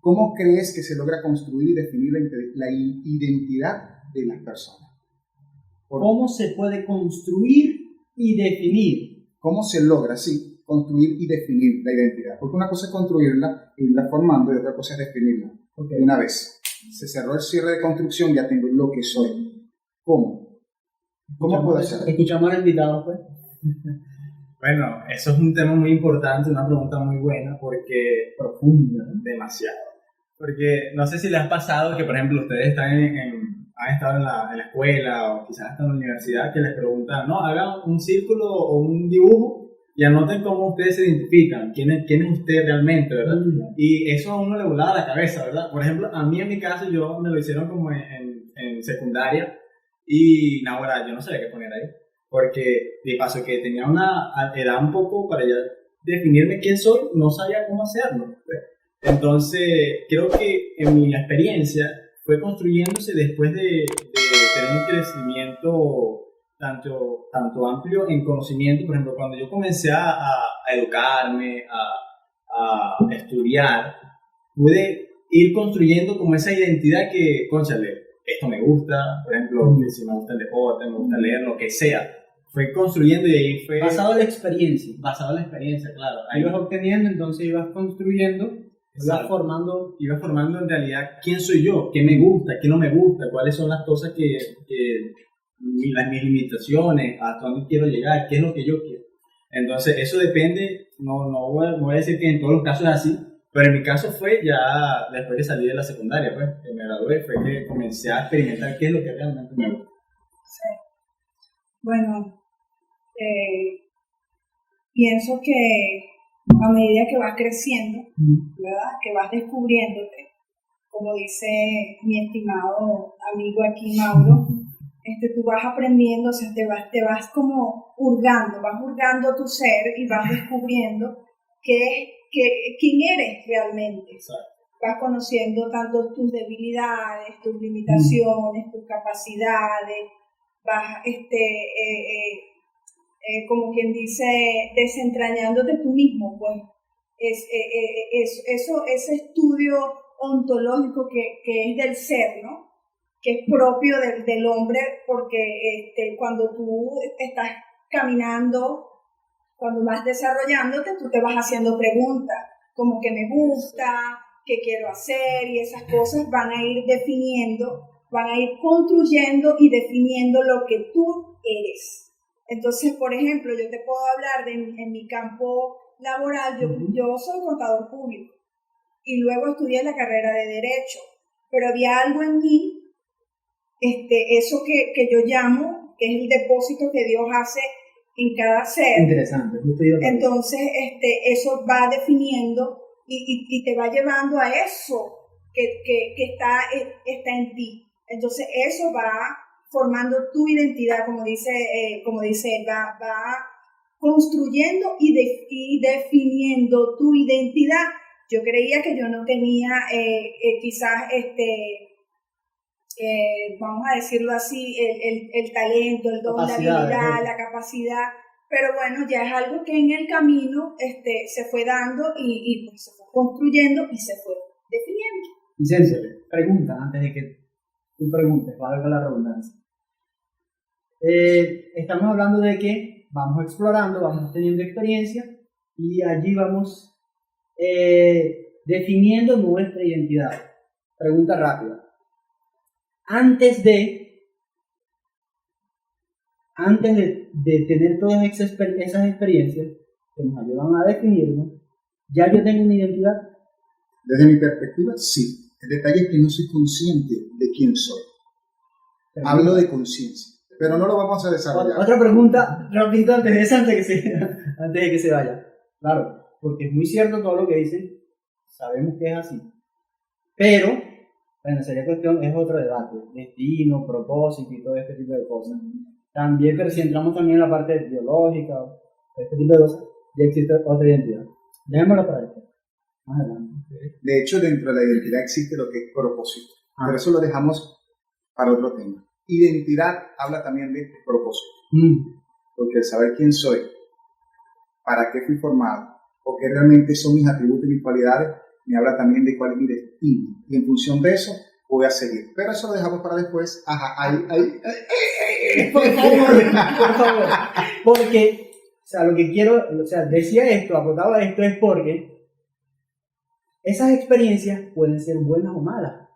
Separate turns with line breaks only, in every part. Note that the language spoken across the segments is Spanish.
¿Cómo crees que se logra construir y definir la identidad de las personas?
¿Cómo se puede construir y definir?
¿Cómo se logra, sí, construir y definir la identidad? Porque una cosa es construirla, irla formando, y otra cosa es definirla.
Okay.
Una vez se cerró el cierre de construcción, ya tengo lo que soy. ¿Cómo? ¿Cómo puedo hacerlo?
Escuchamos al invitado, pues.
Bueno, eso es un tema muy importante, una pregunta muy buena, porque
profunda, ¿no?
Demasiado. Porque no sé si les ha pasado que, por ejemplo, ustedes están han estado en la escuela o quizás hasta en la universidad, que les preguntan, no, hagan un círculo o un dibujo y anoten cómo ustedes se identifican, quién es usted realmente, ¿verdad? Y eso a uno le volaba la cabeza, ¿verdad? Por ejemplo, a mí en mi caso, me lo hicieron como en secundaria y ahora yo no sabía qué poner ahí, porque de paso que tenía una edad un poco para ya definirme quién soy, no sabía cómo hacerlo, ¿verdad? Entonces, creo que en mi experiencia fue construyéndose después de tener un crecimiento tanto amplio en conocimiento. Por ejemplo, cuando yo comencé a educarme, a estudiar, pude ir construyendo como esa identidad que, cónchale, esto me gusta, por ejemplo, si me gusta el deporte, me gusta leer, lo que sea. Fue construyendo y ahí fue...
Basado en la experiencia.
Basado en la experiencia, claro.
Ahí vas obteniendo, entonces ibas construyendo, ibas formando
en realidad quién soy yo, qué me gusta, qué no me gusta, cuáles son las cosas mis limitaciones, hasta dónde quiero llegar, qué es lo que yo quiero. Entonces eso depende, no voy a decir que en todos los casos es así, pero en mi caso fue ya después de salir de la secundaria, pues, que me gradué, fue que comencé a experimentar qué es lo que realmente me gusta.
Sí. Bueno, pienso que a medida que vas creciendo, ¿verdad? Que vas descubriéndote, como dice mi estimado amigo aquí, Mauro, tú vas aprendiendo, o sea, te vas como vas hurgando tu ser y vas descubriendo quién eres realmente.
Exacto.
Vas conociendo tanto tus debilidades, tus limitaciones, tus capacidades, vas como quien dice, desentrañándote tú mismo, pues. Ese estudio ontológico que es del ser, ¿no? Que es propio del hombre, porque cuando tú estás caminando, cuando vas desarrollándote, tú te vas haciendo preguntas, como que me gusta, qué quiero hacer, y esas cosas van a ir definiendo, van a ir construyendo y definiendo lo que tú eres. Entonces, por ejemplo, yo te puedo hablar en mi campo laboral, yo soy contador público y luego estudié la carrera de Derecho, pero había algo en mí, eso que yo llamo, que es el depósito que Dios hace en cada ser.
Interesante.
Entonces, eso va definiendo y te va llevando a eso que está en ti. Entonces, eso va formando tu identidad, como dice él, va construyendo y definiendo tu identidad. Yo creía que yo no tenía quizás vamos a decirlo así, el talento, el don, la habilidad, la capacidad, pero bueno, ya es algo que en el camino se fue dando y pues, se fue construyendo y se fue definiendo.
Vicencio, pregunta antes de que tú preguntes, valga la redundancia. Estamos hablando de que vamos explorando, vamos teniendo experiencia y allí vamos definiendo nuestra identidad. Pregunta rápida. Antes de tener todas esas experiencias que nos ayudan a definirnos, ¿ya yo tengo una identidad?
Desde mi perspectiva, sí. El detalle es que no soy consciente de quién soy. Hablo de conciencia, pero no lo vamos a desarrollar.
Otra pregunta, rapidito, antes de que se vaya. Claro, porque es muy cierto todo lo que dicen, sabemos que es así. Pero, bueno, sería cuestión, es otro debate, destino, propósito y todo este tipo de cosas. También, pero si entramos también en la parte biológica, este tipo de cosas, ya existe otra identidad. Dejémoslo para esto. Más adelante.
De hecho, dentro de la identidad existe lo que es propósito. Pero eso lo dejamos para otro tema. Identidad habla también de propósito. Porque el saber quién soy, para qué fui formado, o qué realmente son mis atributos y mis cualidades, me habla también de cuál es mi destino. Y en función de eso, voy a seguir. Pero eso lo dejamos para después. Ajá, ahí.
Por favor. Porque, o sea, lo que quiero, o sea, decía esto, acotaba esto, es porque esas experiencias pueden ser buenas o malas.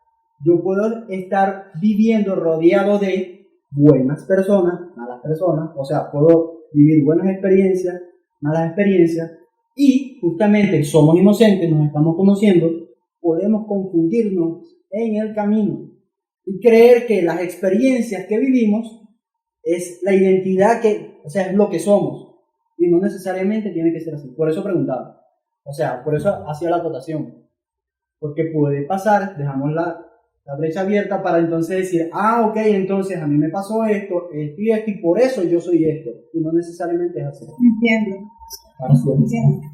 Yo puedo estar viviendo rodeado de buenas personas, malas personas, o sea, puedo vivir buenas experiencias, malas experiencias, y justamente somos inocentes, nos estamos conociendo, podemos confundirnos en el camino y creer que las experiencias que vivimos es la identidad que, o sea, es lo que somos, y no necesariamente tiene que ser así. Por eso preguntaba, o sea, por eso hacía la acotación, porque puede pasar, dejamos la brecha abierta para entonces decir, ok, entonces a mí me pasó esto y por eso yo soy esto, y no necesariamente es así.
Entiendo.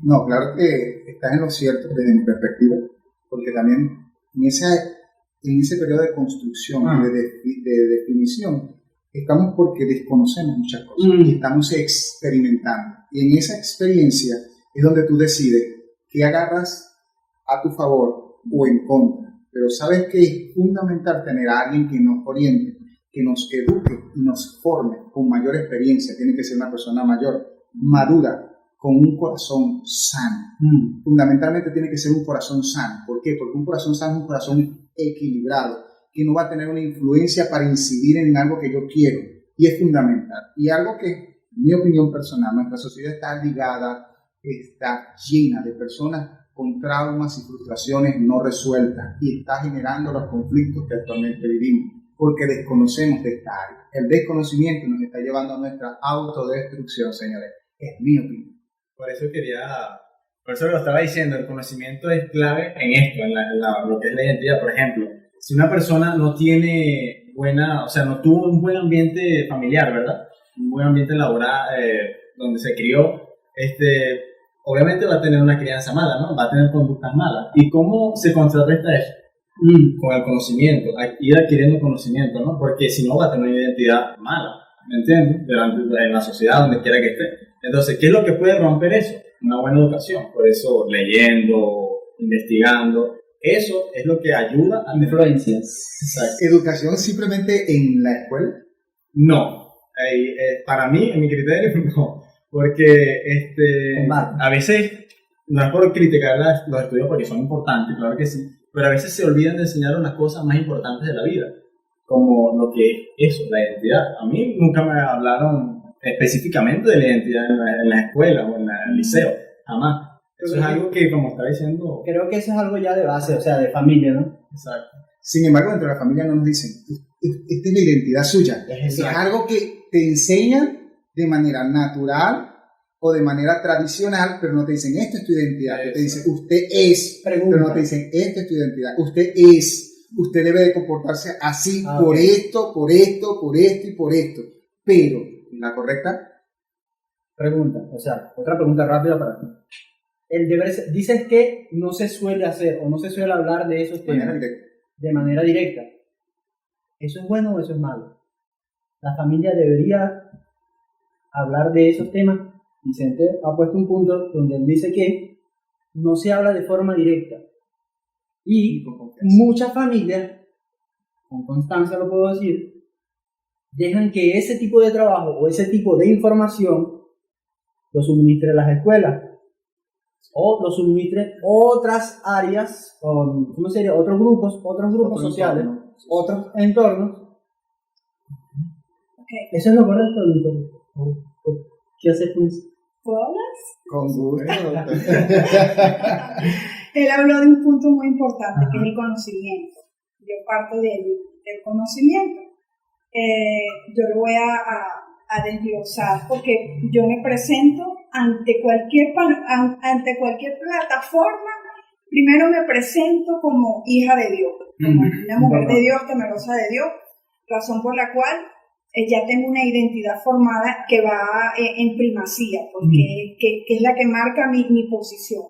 No, claro que estás en lo cierto desde mi perspectiva, porque también en ese periodo de construcción y de definición, estamos porque desconocemos muchas cosas y estamos experimentando. Y en esa experiencia es donde tú decides qué agarras a tu favor o en contra. Pero sabes que es fundamental tener a alguien que nos oriente, que nos eduque y nos forme con mayor experiencia. Tiene que ser una persona mayor, madura, con un corazón sano. Fundamentalmente tiene que ser un corazón sano. ¿Por qué? Porque un corazón sano es un corazón equilibrado, que no va a tener una influencia para incidir en algo que yo quiero. Y es fundamental. Y algo que, en mi opinión personal, nuestra sociedad está ligada, está llena de personas con traumas y frustraciones no resueltas y está generando los conflictos que actualmente vivimos, porque desconocemos de esta área. El desconocimiento nos está llevando a nuestra autodestrucción, señores. Es mi opinión.
Por eso lo estaba diciendo, el conocimiento es clave en esto, en lo que es la identidad. Por ejemplo, si una persona no tiene no tuvo un buen ambiente familiar, ¿verdad? Un buen ambiente laboral, donde se crió, obviamente va a tener una crianza mala, ¿no? Va a tener conductas malas. ¿Y cómo se contrarresta eso? Con el conocimiento, ir adquiriendo conocimiento, ¿no? Porque si no va a tener una identidad mala, ¿me entiendes? En la sociedad, donde quiera que esté. Entonces, ¿qué es lo que puede romper eso? Una buena educación. Por eso, leyendo, investigando, eso es lo que ayuda a
influencias.
Exacto.
¿Educación simplemente en la escuela?
No. Para mí, en mi criterio, no. Porque a veces, no es por criticar los estudios porque son importantes, claro que sí, pero a veces se olvidan de enseñar las cosas más importantes de la vida, como lo que es eso, la identidad. A mí nunca me hablaron específicamente de la identidad en la escuela o en el liceo, jamás. Eso es algo que, como estaba diciendo...
Creo que eso es algo ya de base, o sea, de familia, ¿no?
Exacto.
Sin embargo, dentro de la familia no nos dicen, esta es la identidad suya. Es algo que te enseñan de manera natural o de manera tradicional, pero no te dicen, esta es tu identidad. Te dicen, usted es, pero no te dicen, esta es tu identidad. Usted es, usted debe de comportarse así por esto, por esto, por esto y por esto. Pero, ¿la correcta?
Pregunta, o sea, otra pregunta rápida para ti. El deber ser, dices que no se suele hacer o no se suele hablar de esos temas de manera directa. ¿Eso es bueno o eso es malo? La familia debería hablar de esos temas. Vicente ha puesto un punto donde él dice que no se habla de forma directa. Y muchas familias, con constancia lo puedo decir, dejan que ese tipo de trabajo o ese tipo de información lo suministre las escuelas o lo suministre otras áreas, ¿cómo sería? Otros grupos sociales, otros entornos.
Okay.
¿Eso es lo correcto? ¿Qué haces con eso?
¿Puedo hablar?
Con gusto.
Él habló de un punto muy importante, que es el conocimiento. Yo parto del conocimiento. Yo lo voy a desglosar porque yo me presento ante cualquier plataforma. Primero me presento como hija de Dios, como una mujer de Dios, temerosa de Dios, razón por la cual ya tengo una identidad formada que va en primacía, porque que es la que marca mi posición.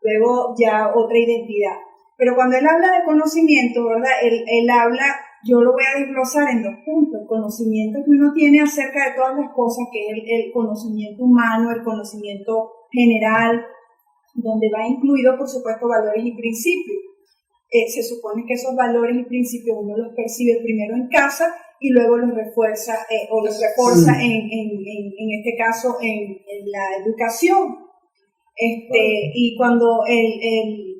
Luego ya otra identidad. Pero cuando él habla de conocimiento, ¿verdad? Él habla, yo lo voy a desglosar en 2 puntos. El conocimiento que uno tiene acerca de todas las cosas, que es el conocimiento humano, el conocimiento general, donde va incluido, por supuesto, valores y principios. Se supone que esos valores y principios uno los percibe primero en casa y luego los refuerza en este caso en la educación. Y cuando el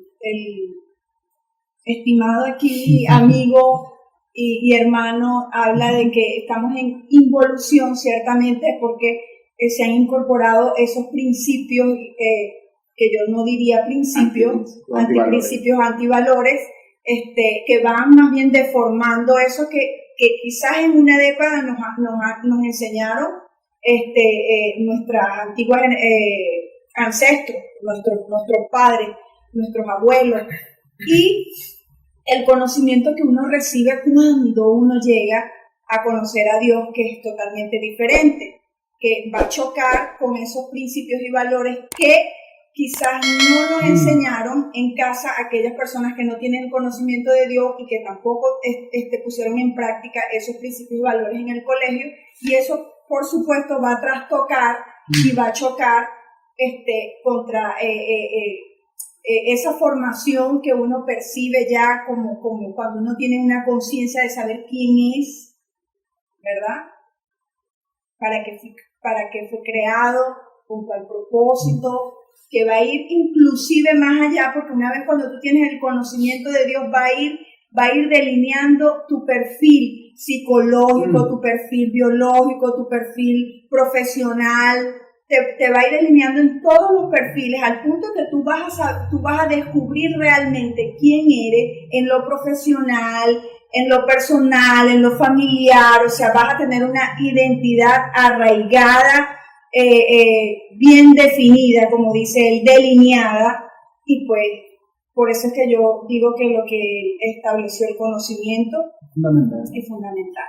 estimado aquí amigo y hermano habla de que estamos en involución, ciertamente porque se han incorporado esos principios que yo no diría principios, antivalores, que van más bien deformando eso que quizás en una década nos enseñaron nuestras antiguas ancestros, nuestros padres, nuestros abuelos, y el conocimiento que uno recibe cuando uno llega a conocer a Dios, que es totalmente diferente, que va a chocar con esos principios y valores que quizás no nos enseñaron en casa aquellas personas que no tienen conocimiento de Dios y que tampoco pusieron en práctica esos principios y valores en el colegio, y eso por supuesto va a trastocar y va a chocar contra esa formación que uno percibe ya como cuando uno tiene una conciencia de saber quién es, ¿verdad? Para qué fue creado, con cuál propósito, que va a ir inclusive más allá, porque una vez cuando tú tienes el conocimiento de Dios va a ir delineando tu perfil psicológico, tu perfil biológico, tu perfil profesional, te va a ir delineando en todos los perfiles, al punto que tú vas a descubrir realmente quién eres en lo profesional, en lo personal, en lo familiar, o sea, vas a tener una identidad arraigada, bien definida, como dice él, delineada, y pues por eso es que yo digo que lo que estableció el conocimiento es fundamental.